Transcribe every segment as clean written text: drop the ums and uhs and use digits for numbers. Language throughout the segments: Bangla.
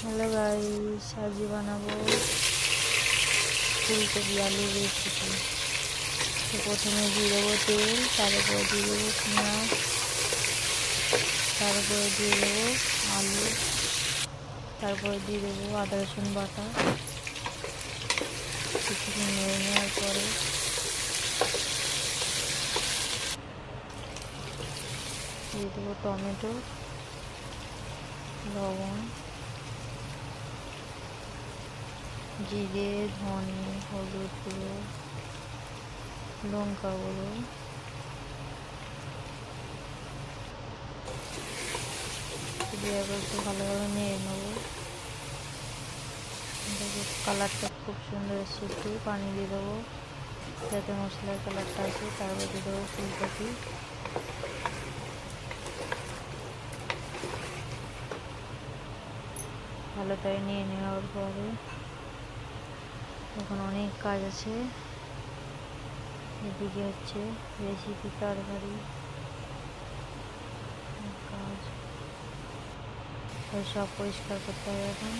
হ্যালো গাইস, আজ বানাবো ফুলকপি আলুর রেসিপি। তো প্রথমে দিয়ে দেবো তেল, তারপরে দিয়ে দেবো পেঁয়াজ, তারপরে দিয়ে দেবো আলু, তারপরে দিয়ে দেবো আদা রসুন বাটা। কিছুক্ষণ নেড়ে নেওয়ার পরে দিয়ে দেবো টমেটো, লবণ, জিরে, ধনে, হলুদ গুঁড়ো, লঙ্কা গুঁড়ো, দিয়ে একটু ভালোভাবে নেড়ে নেবো। কালারটা খুব সুন্দর এসছে, একটু পানি দিয়ে দেবো যাতে মশলার কালারটা আসে। তারপর দিয়ে দেবো ফুলকপি, ভালোটাই নিয়ে নেওয়ার পরে এখন অনেক কাজ আছে। এদিকে হচ্ছে রেসিপি তরকারি কাজ, সব পরিষ্কার করতে হবে। এখন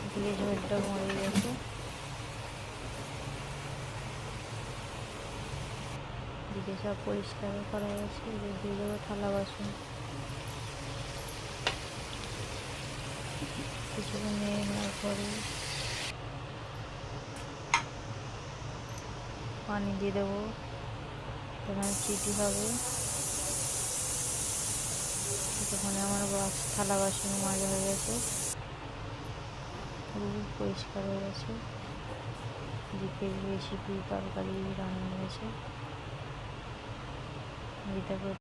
এদিকে ঝোলটা মরে গেছে, এদিকে সব পরিষ্কার করা গেছে। এদিকে দিয়ে দেবো থালা বাসন। কিছুক্ষণ নিয়ে নেওয়ার পরে পানি দিয়ে দেবো, এখানে চিটি হবে। ততক্ষণে আমার থালা বাসন মাজা হয়ে গেছে, পরিষ্কার হয়ে গেছে। এদিকে রেসিপি তরকারি রান্না হয়ে গেছে।